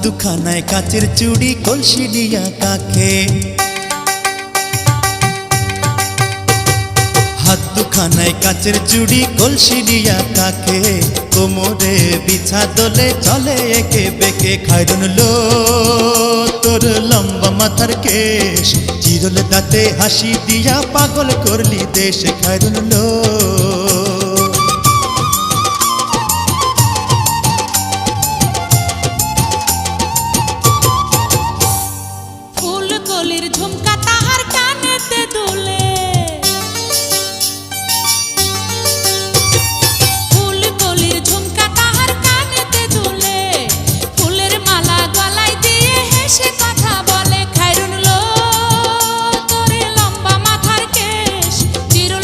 দুখানায় কাচের চুড়ি কলসি দিয়া কাকে, হাত দুখানায় কাচের চুড়ি কলসি দিয়া কাকে, কোমরে বিছা দোলে চলে একে বেকে। খায়রুন লো তোর লম্বা মাথার কেশ, চিরল দাঁতে হাসি দিয়া পাগল করলি দেশ। খায়রুন লো